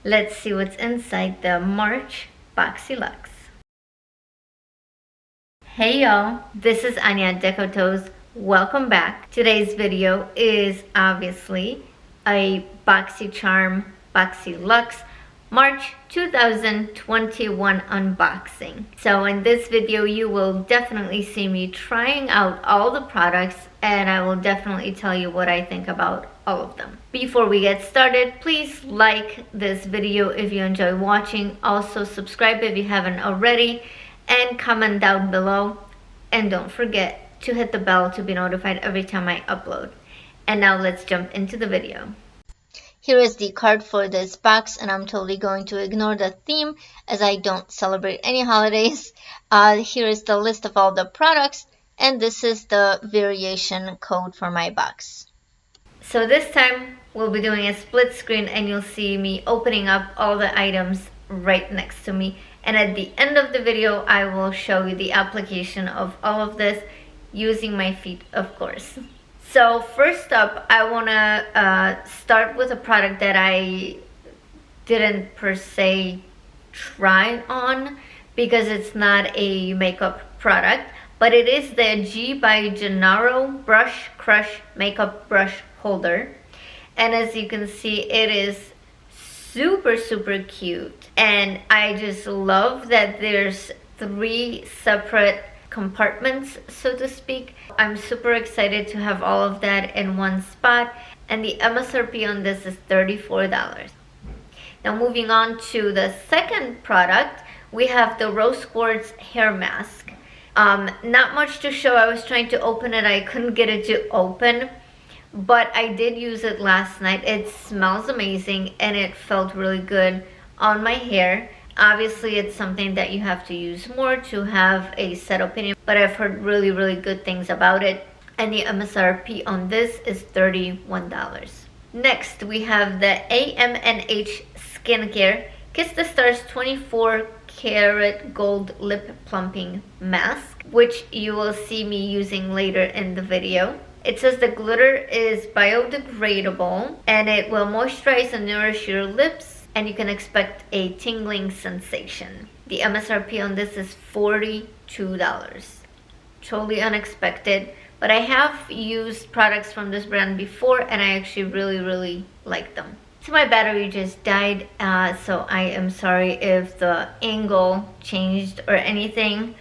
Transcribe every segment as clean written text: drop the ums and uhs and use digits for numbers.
Let's see what's inside the March Boxy Luxe. Hey y'all, this is Anya Decotos. Welcome back. Today's video is obviously a BoxyCharm Boxy Luxe March 2021 unboxing. So in this video you will definitely see me trying out all the products, and I will definitely tell you what I think about all of them. Before we get started, please like this video if you enjoy watching. Also subscribe if you haven't already, and comment down below, and don't forget to hit the bell to be notified every time I upload. And now let's jump into the video. Here is the card for this box, and I'm totally going to ignore the theme as I don't celebrate any holidays. Here is the list of all the products, and this is the variation code for my box. So this time we'll be doing a split screen, and you'll see me opening up all the items right next to me. And at the end of the video, I will show you the application of all of this using my feet, of course. So first up, I want to start with a product that I didn't per se try on because it's not a makeup product, but it is the G by Gennaro Brush Crush Makeup Brush Holder. And as you can see, it is super cute, and I just love that there's 3 separate compartments, so to speak. I'm super excited to have all of that in one spot, and the MSRP on this is $34. Now moving on to the second product, we have the Rose Quartz hair mask. Not much to show. I was trying to open it, I couldn't get it to open, but I did use it last night. It smells amazing and it felt really good on my hair. Obviously it's something that you have to use more to have a set opinion, but I've heard really good things about it, and the MSRP on this is $31. Next we have the AMNH Skincare Kiss the Stars 24 Karat Gold Lip Plumping Mask, which you will see me using later in the video. It says the glitter is biodegradable and it will moisturize and nourish your lips, and you can expect a tingling sensation. The MSRP on this is $42. Totally unexpected, but I have used products from this brand before and I actually really like them. So my battery just died, so I am sorry if the angle changed or anything.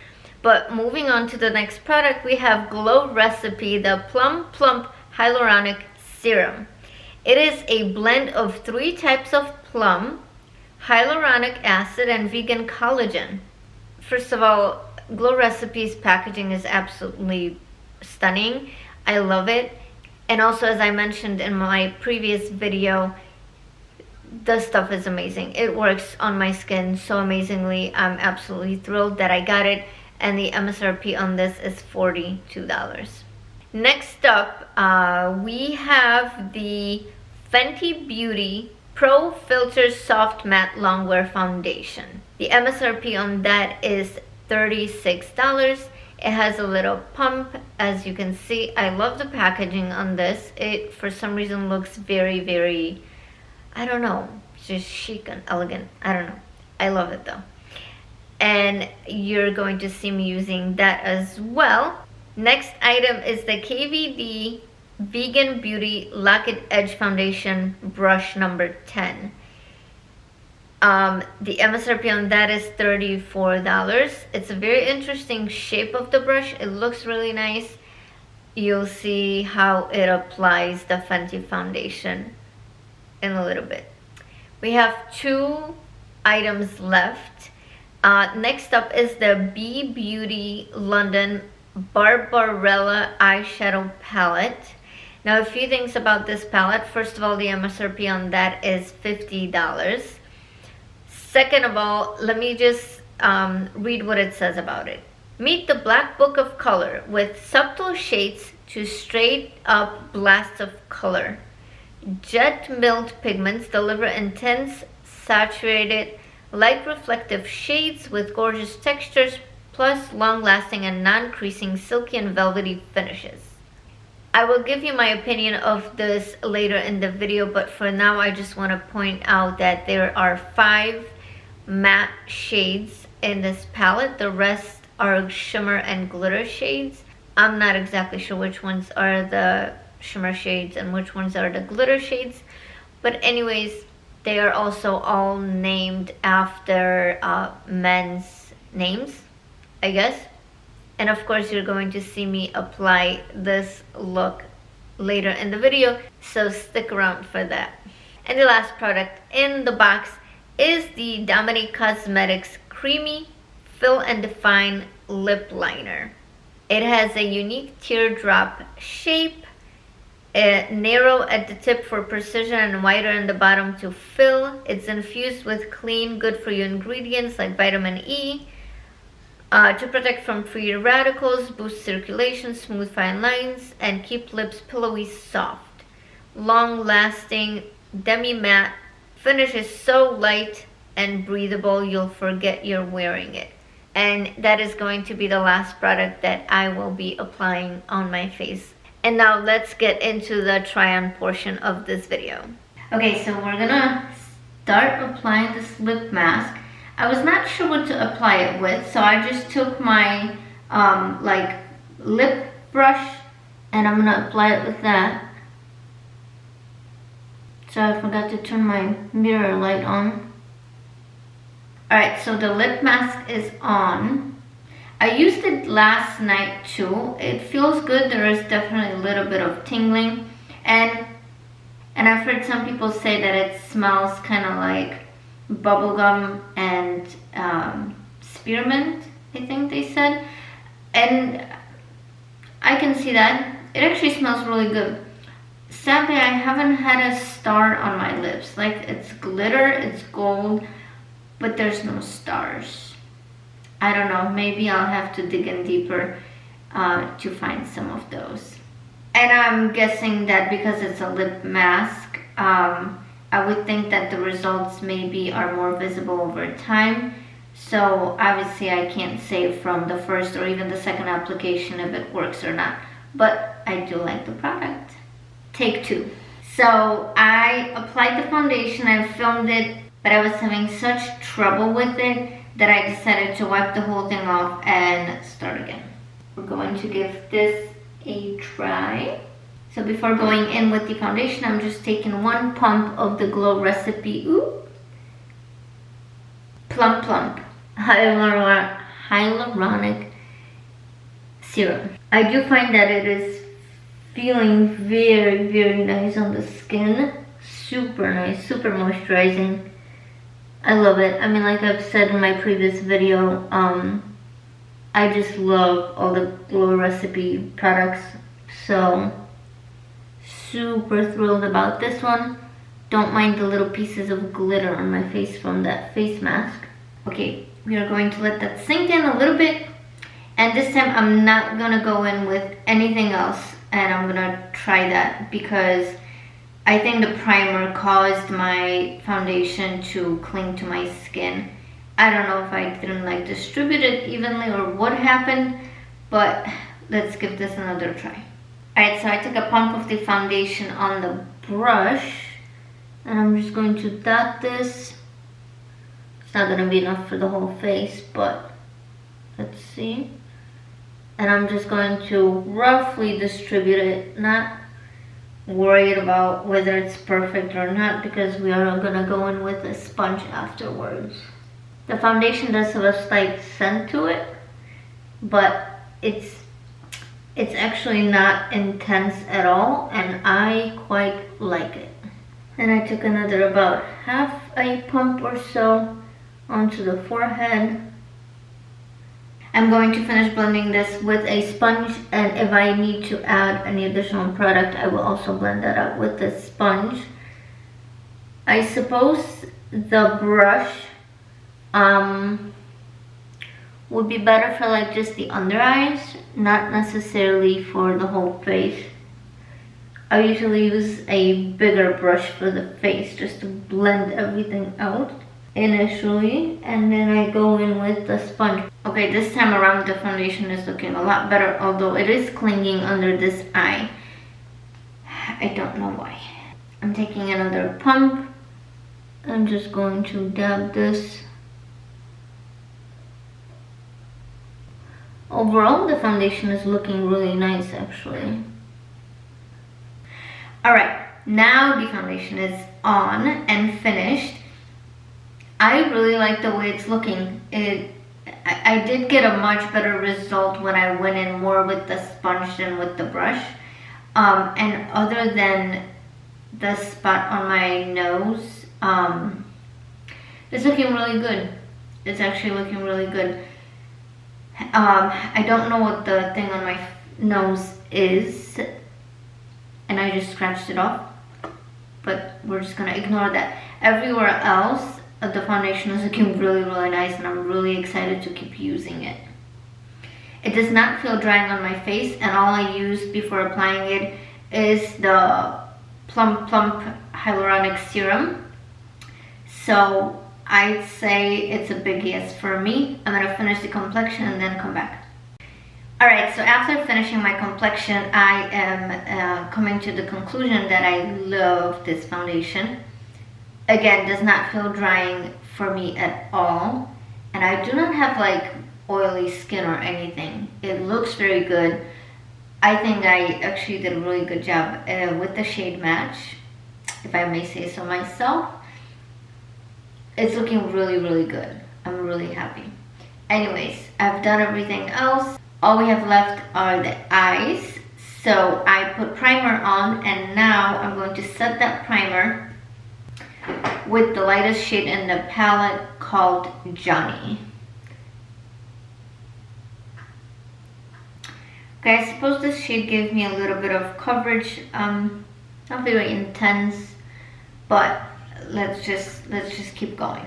But moving on to the next product, we have Glow Recipe, the Plum Plump Hyaluronic Serum. It is a blend of 3 types of plum, hyaluronic acid, and vegan collagen. First of all, Glow Recipe's packaging is absolutely stunning. I love it. And also, as I mentioned in my previous video, the stuff is amazing. It works on my skin so amazingly. I'm absolutely thrilled that I got it, and the MSRP on this is $42. Next up, we have the Fenty Beauty Pro Filt'r Soft Matte Longwear Foundation. The MSRP on that is $36. It has a little pump, as you can see. I love the packaging on this. It, for some reason, looks very, I don't know, just chic and elegant. I don't know. I love it though. And you're going to see me using that as well. Next item is the KVD Vegan Beauty Lock It Edge Foundation Brush number 10. The MSRP on that is $34. It's a very interesting shape of the brush. It looks really nice. You'll see how it applies the Fenty foundation in a little bit. We have 2 items left. Next up is the B Beauty London Barbarella Eyeshadow Palette. Now, a few things about this palette. First of all, the MSRP on that is $50. Second of all, let me just read what it says about it. Meet the Black Book of Color with subtle shades to straight up blasts of color. Jet milled pigments deliver intense, saturated, light reflective shades with gorgeous textures, plus long lasting and non-creasing silky and velvety finishes. I will give you my opinion of this later in the video, but for now I just want to point out that there are 5 matte shades in this palette. The rest are shimmer and glitter shades. I'm not exactly sure which ones are the shimmer shades and which ones are the glitter shades, but anyways, they are also all named after men's names, I guess. And of course you're going to see me apply this look later in the video, so stick around for that. And the last product in the box is the Dominique Cosmetics Creamy Fill and Define Lip Liner. It has a unique teardrop shape, narrow at the tip for precision and wider in the bottom to fill. It's infused with clean, good for you ingredients like vitamin E, to protect from free radicals, boost circulation, smooth fine lines, and keep lips pillowy soft. Long-lasting, demi-matte finish is so light and breathable you'll forget you're wearing it. And that is going to be the last product that I will be applying on my face. And now let's get into the try-on portion of this video. Okay, so we're gonna start applying this lip mask. I was not sure what to apply it with, so I just took my like lip brush and I'm gonna apply it with that. So I forgot to turn my mirror light on. Alright, so the lip mask is on. I used it last night too. It feels good. There is definitely a little bit of tingling, and I've heard some people say that it smells kind of like bubblegum and spearmint, I think they said, and I can see that. It actually smells really good. Sadly, I haven't had a star on my lips. Like, it's glitter, it's gold, but there's no stars. I don't know, maybe I'll have to dig in deeper to find some of those. And I'm guessing that because it's a lip mask, I would think that the results maybe are more visible over time. So obviously I can't say from the first or even the second application if it works or not. But I do like the product. Take 2. So I applied the foundation and filmed it, but I was having such trouble with it that I decided to wipe the whole thing off and start again. We're going to give this a try. So before going in with the foundation, I'm just taking 1 pump of the Glow Recipe Plum Plump Hyaluronic Serum. I do find that it is feeling very, very nice on the skin. Super nice, super moisturizing. I love it. I mean, like I've said in my previous video, I just love all the Glow Recipe products. So, super thrilled about this one. Don't mind the little pieces of glitter on my face from that face mask. Okay, we are going to let that sink in a little bit. And this time I'm not gonna go in with anything else. And I'm gonna try that because I think the primer caused my foundation to cling to my skin. I don't know if I didn't like distribute it evenly or what happened, but let's give this another try. Alright, so I took a pump of the foundation on the brush and I'm just going to dot this. It's not going to be enough for the whole face, but let's see. And I'm just going to roughly distribute it, not worried about whether it's perfect or not because we are going to go in with a sponge afterwards. The foundation does have a slight scent to it, but it's actually not intense at all, and I quite like it. Then I took another about half a pump or so onto the forehead. I'm going to finish blending this with a sponge, and if I need to add any additional product, I will also blend that out with the sponge. I suppose the brush would be better for like just the under eyes, not necessarily for the whole face. I usually use a bigger brush for the face just to blend everything out initially, and then I go in with the sponge. Okay, this time around the foundation is looking a lot better, although it is clinging under this eye. I don't know why. I'm taking another pump. I'm just going to dab this. Overall, the foundation is looking really nice actually. Alright, now the foundation is on and finished. I really like the way it's looking. I did get a much better result when I went in more with the sponge than with the brush. And other than the spot on my nose, it's looking really good. It's actually looking really good. I don't know what the thing on my nose is, and I just scratched it off, but we're just gonna ignore that. Everywhere else, the foundation is looking really, really nice, and I'm really excited to keep using it. It does not feel drying on my face, and all I used before applying it is the Plump Hyaluronic Serum. So I'd say it's a big yes for me. I'm gonna finish the complexion and then come back. Alright, so after finishing my complexion, I am coming to the conclusion that I love this foundation. Again, does not feel drying for me at all. And I do not have like oily skin or anything. It looks very good. I think I actually did a really good job with the shade match, if I may say so myself. It's looking really, really good. I'm really happy. Anyways, I've done everything else. All we have left are the eyes. So I put primer on, and now I'm going to set that primer with the lightest shade in the palette called Johnny. Okay, I suppose this shade gives me a little bit of coverage. Not very intense, but let's just keep going.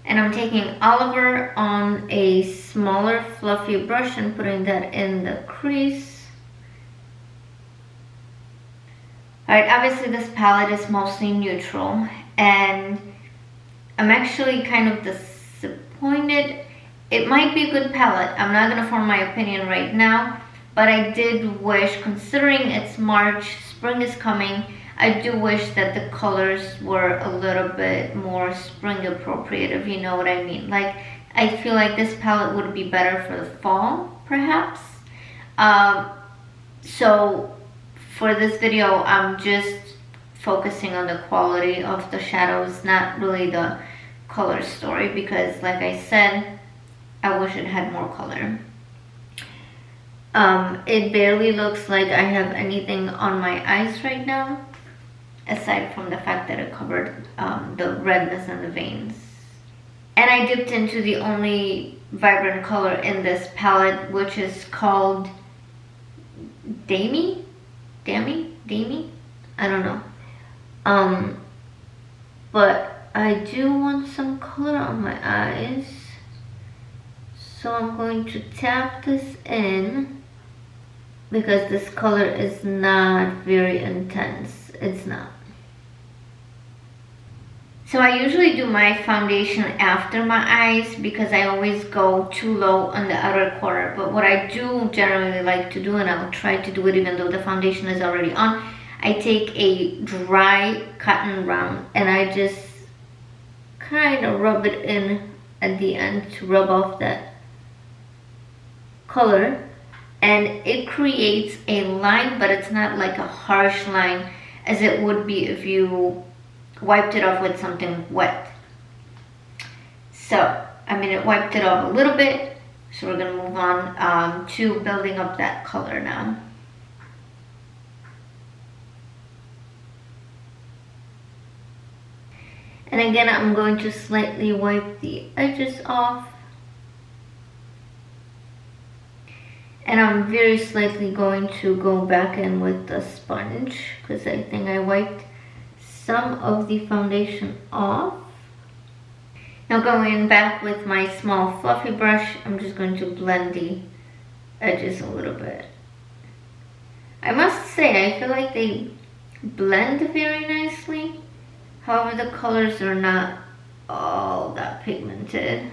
And I'm taking Oliver on a smaller fluffy brush and putting that in the crease. Alright, obviously this palette is mostly neutral, and I'm actually kind of disappointed. It might be a good palette. I'm not going to form my opinion right now, but I did wish, considering it's March, spring is coming, I do wish that the colors were a little bit more spring appropriate, if you know what I mean. Like, I feel like this palette would be better for the fall, perhaps. So for this video, I'm just focusing on the quality of the shadows, not really the color story, because like I said, I wish it had more color. It barely looks like I have anything on my eyes right now, aside from the fact that it covered the redness in the veins. And I dipped into the only vibrant color in this palette, which is called Dami? I don't know. But I do want some color on my eyes. So I'm going to tap this in, because this color is not very intense. It's not. So I usually do my foundation after my eyes, because I always go too low on the outer corner. But what I do generally like to do, and I'll try to do it even though the foundation is already on, I take a dry cotton round and I just kind of rub it in at the end to rub off that color, and it creates a line, but it's not like a harsh line as it would be if you wiped it off with something wet. So, I mean, it wiped it off a little bit, so we're gonna move on to building up that color now. And again, I'm going to slightly wipe the edges off. And I'm very slightly going to go back in with the sponge, because I think I wiped some of the foundation off. Now going back with my small fluffy brush, I'm just going to blend the edges a little bit. I must say, I feel like they blend very nicely. However, the colors are not all that pigmented.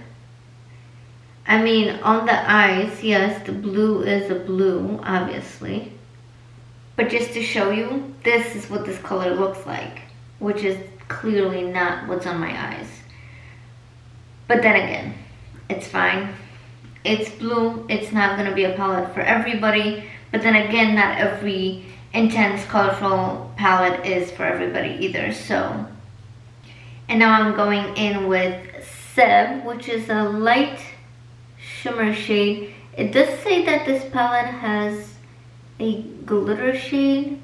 I mean, on the eyes, yes, the blue is a blue, obviously. But just to show you, this is what this color looks like, which is clearly not what's on my eyes. But then again, it's fine. It's blue. It's not going to be a palette for everybody. But then again, not every intense, colorful palette is for everybody either. So, and now I'm going in with Seb, which is a light shimmer shade. It does say that this palette has a glitter shade.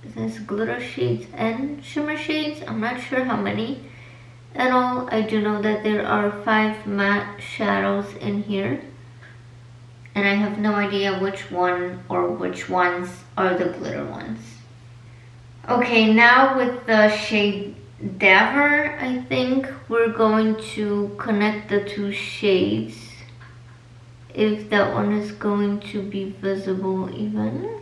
There's glitter shades and shimmer shades. I'm not sure how many at all. I do know that there are 5 matte shadows in here, and I have no idea which one or which ones are the glitter ones. Okay, now with the shade Daver, I think we're going to connect the 2 shades, if that one is going to be visible even.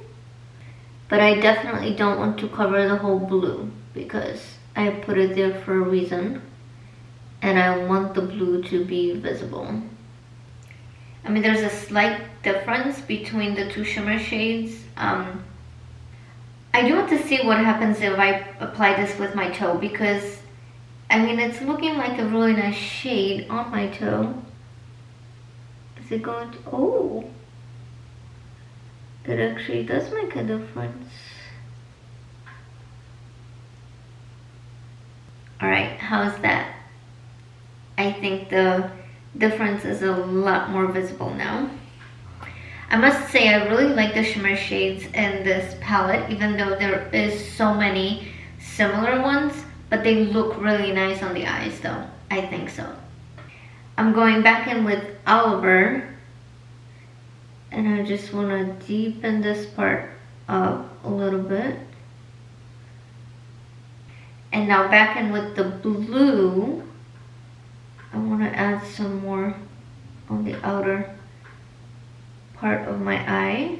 But I definitely don't want to cover the whole blue because I put it there for a reason, and I want the blue to be visible. I mean, there's a slight difference between the 2 shimmer shades. I do want to see what happens if I apply this with my toe, because I mean, it's looking like a really nice shade on my toe. Is it going to, oh, it actually does make a difference. Alright, how's that? I think the difference is a lot more visible now. I must say I really like the shimmer shades in this palette, even though there is so many similar ones, but they look really nice on the eyes though. I think so. I'm going back in with Oliver, and I just want to deepen this part up a little bit. And now back in with the blue, I want to add some more on the outer part of my eye.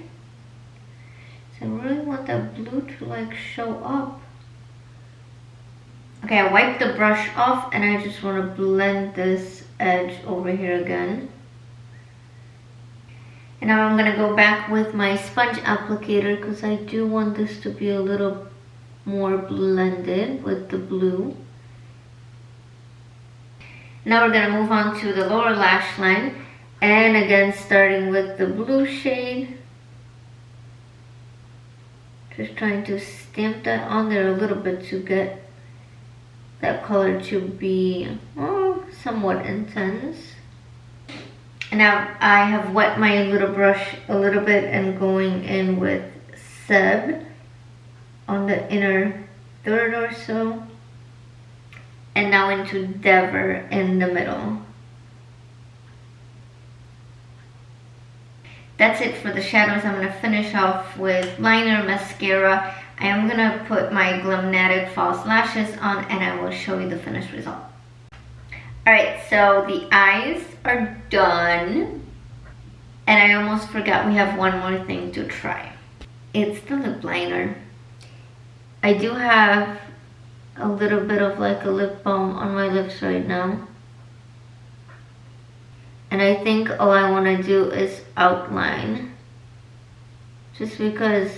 So I really want that blue to like show up. Okay, I wiped the brush off and I just want to blend this edge over here again. And now I'm going to go back with my sponge applicator because I do want this to be a little more blended with the blue. Now we're going to move on to the lower lash line, and again starting with the blue shade. Just trying to stamp that on there a little bit to get that color to be somewhat intense. And now I have wet my little brush a little bit and going in with Seb on the inner third or so, and now into Dever in the middle. That's it for the shadows. I'm going to finish off with liner, mascara. I am going to put my Glamnatic false lashes on, and I will show you the finished result. Alright, so the eyes are done, and I almost forgot we have one more thing to try. It's the lip liner. I do have a little bit of like a lip balm on my lips right now, and I think all I want to do is outline, just because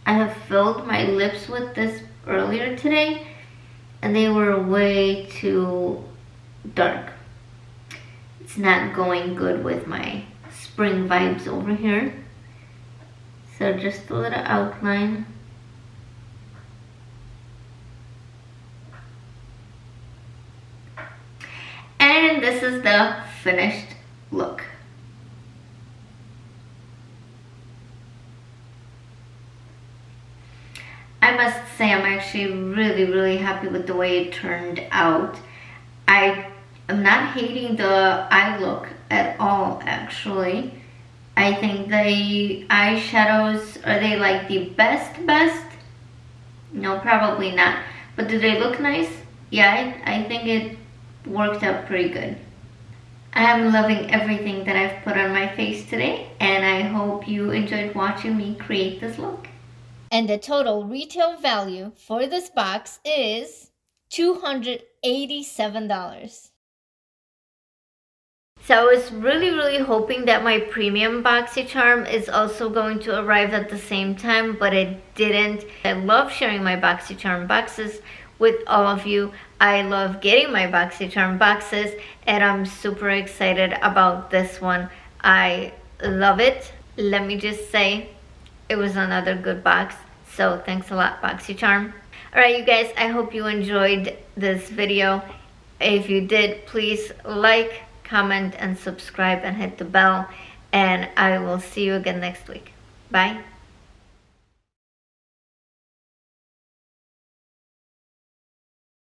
I have filled my lips with this earlier today and they were way too dark. It's not going good with my spring vibes over here. So just a little outline. And this is the finished look. I must say I'm actually really happy with the way it turned out. I am not hating the eye look at all, actually. I think the eyeshadows, are they like the best? No, probably not. But do they look nice? Yeah, I think it worked out pretty good. I'm loving everything that I've put on my face today, and I hope you enjoyed watching me create this look. And the total retail value for this box is $287. So I was really hoping that my premium BoxyCharm is also going to arrive at the same time, but it didn't. I love sharing my BoxyCharm boxes with all of you. I love getting my BoxyCharm boxes, and I'm super excited about this one. I love it. Let me just say, it was another good box. So thanks a lot, BoxyCharm. Alright, you guys, I hope you enjoyed this video. If you did, please like, comment, and subscribe, and hit the bell. And I will see you again next week. Bye.